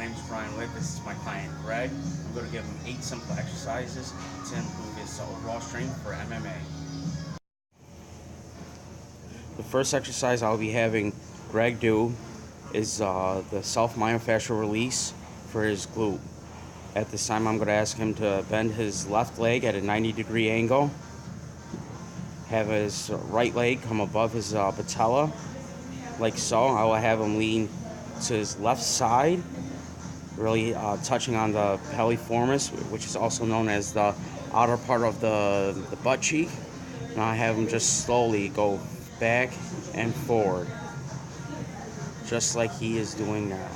name is Brian Witt. This is my client Greg. I'm going to give him 8 simple exercises to improve his overall strength for MMA. The first exercise I'll be having Greg do is the self-myofascial release for his glute. At this time, I'm going to ask him to bend his left leg at a 90-degree angle, have his right leg come above his patella, like so. I will have him lean to his left side, really touching on the piriformis, which is also known as the outer part of the butt cheek. And I have him just slowly go back and forward, just like he is doing now.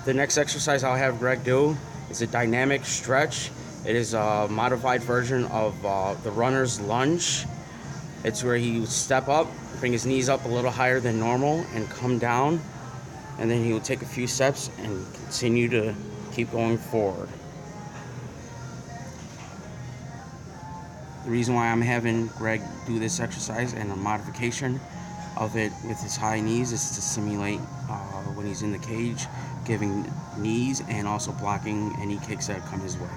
The next exercise I'll have Greg do is a dynamic stretch. It is a modified version of the runner's lunge. It's where he would step up, bring his knees up a little higher than normal, and come down. And then he will take a few steps and continue to keep going forward. The reason why I'm having Greg do this exercise and a modification of it with his high knees is to simulate when he's in the cage, giving knees and also blocking any kicks that come his way.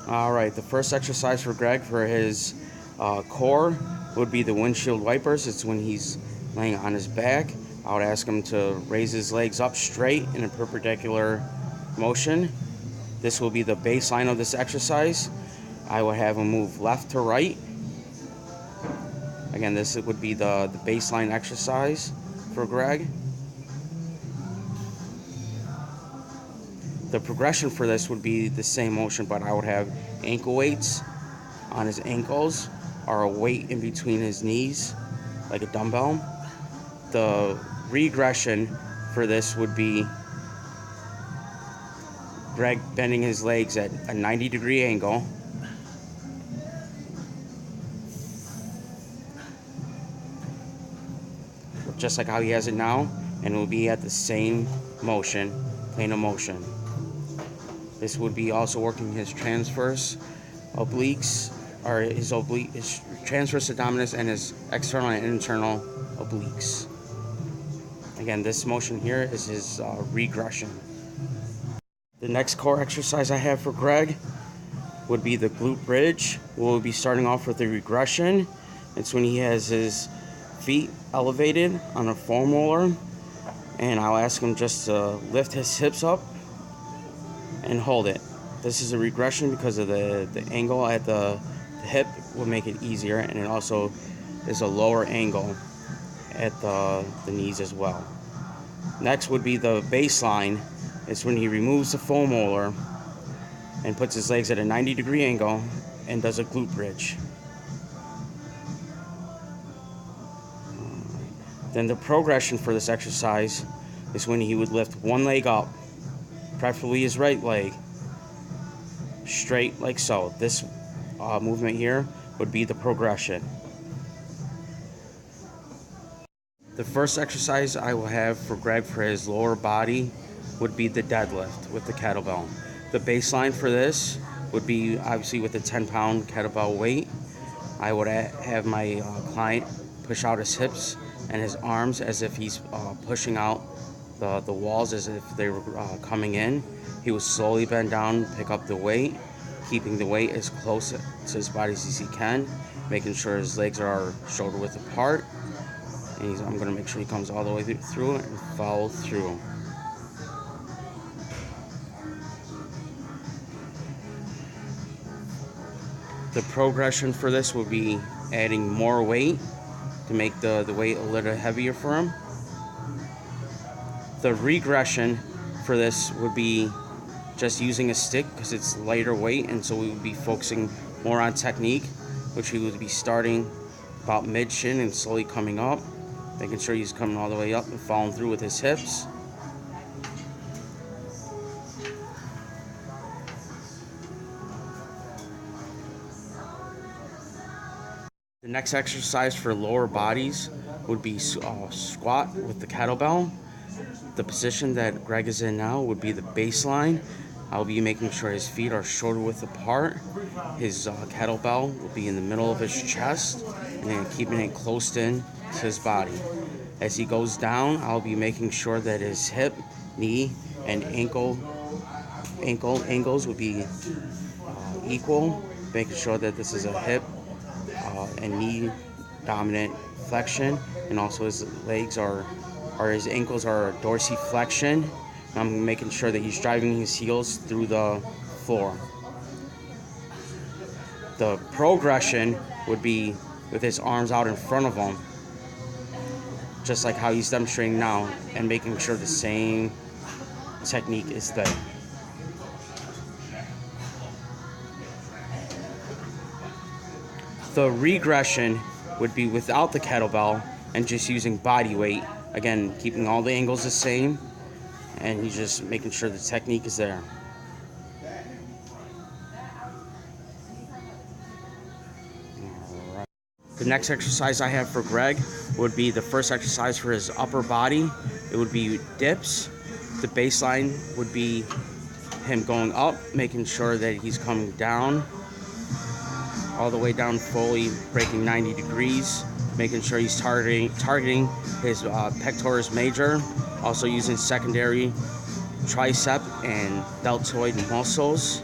Alright, the first exercise for Greg for his core would be the windshield wipers. It's when he's laying on his back. I would ask him to raise his legs up straight in a perpendicular motion. This will be the baseline of this exercise. I will have him move left to right. Again, this would be the baseline exercise for Greg. The progression for this would be the same motion, but I would have ankle weights on his ankles or a weight in between his knees, like a dumbbell. The regression for this would be Greg bending his legs at a 90-degree angle, just like how he has it now, and it will be at the same motion, plane of motion. This would be also working his transverse obliques, or his transverse abdominis and his external and internal obliques. Again, this motion here is his regression. The next core exercise I have for Greg would be the glute bridge. We'll be starting off with the regression. It's when he has his feet elevated on a foam roller, and I'll ask him just to lift his hips up and hold it. This is a regression because of the angle at the hip will make it easier, and it also is a lower angle at the knees as well. Next would be the baseline. It's when he removes the foam roller and puts his legs at a 90-degree angle and does a glute bridge. Then the progression for this exercise is when he would lift one leg up, preferably his right leg, straight like so. This movement here would be the progression. The first exercise I will have for Greg for his lower body would be the deadlift with the kettlebell. The baseline for this would be obviously with a 10-pound kettlebell weight. I would have my client push out his hips and his arms as if he's pushing out the walls as if they were coming in. He would slowly bend down, pick up the weight, keeping the weight as close to his body as he can, making sure his legs are shoulder width apart. And I'm going to make sure he comes all the way through and follow through. The progression for this would be adding more weight to make the weight a little heavier for him. The regression for this would be just using a stick because it's lighter weight, and so we would be focusing more on technique, which he would be starting about mid-shin and slowly coming up, making sure he's coming all the way up and following through with his hips. The next exercise for lower bodies would be squat with the kettlebell. The position that Greg is in now would be the baseline. I'll be making sure his feet are shoulder width apart. His kettlebell will be in the middle of his chest, and then keeping it close in to his body. As he goes down, I'll be making sure that his hip, knee, and ankle angles will be equal, making sure that this is a hip and knee dominant flexion, and also his legs or his ankles are dorsiflexion. I'm making sure that he's driving his heels through the floor. The progression would be with his arms out in front of him, just like how he's demonstrating now, and making sure the same technique is there. The regression would be without the kettlebell and just using body weight. Again, keeping all the angles the same, and he's just making sure the technique is there. Alright. The next exercise I have for Greg would be the first exercise for his upper body. It would be dips. The baseline would be him going up, making sure that he's coming down, all the way down fully, breaking 90 degrees, making sure he's targeting his pectoris major, also using secondary tricep and deltoid muscles.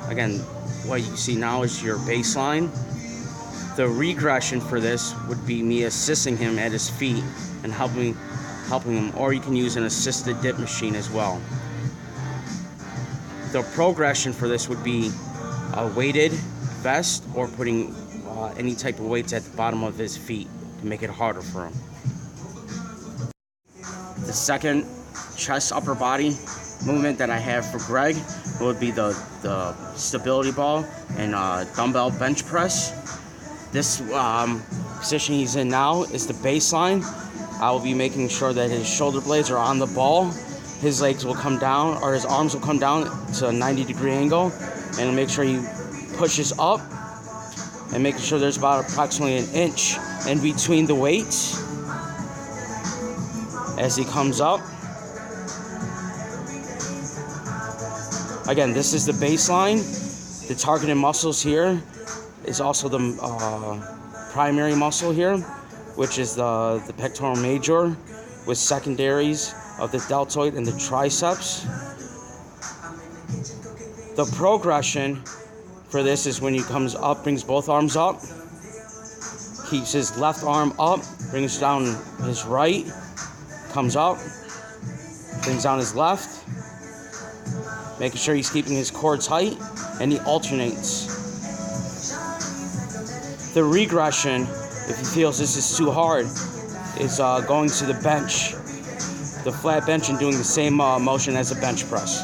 Again, what you see now is your baseline. The regression for this would be me assisting him at his feet and helping him, or you can use an assisted dip machine as well. The progression for this would be a weighted vest or putting any type of weights at the bottom of his feet to make it harder for him. The second chest upper body movement that I have for Greg would be the stability ball and dumbbell bench press. This position he's in now is the baseline. I will be making sure that his shoulder blades are on the ball. His legs will come down, or his arms will come down to a 90-degree angle, and make sure he pushes up and making sure there's about approximately an inch in between the weights as he comes up. Again, this is the baseline. The targeted muscles here is also the primary muscle here, which is the pectoral major, with secondaries of the deltoid and the triceps. The progression for this is when he comes up, brings both arms up, keeps his left arm up, brings down his right, comes up, brings down his left, making sure he's keeping his core tight, and he alternates. The regression, if he feels this is too hard, is going to the bench, the flat bench, and doing the same motion as a bench press.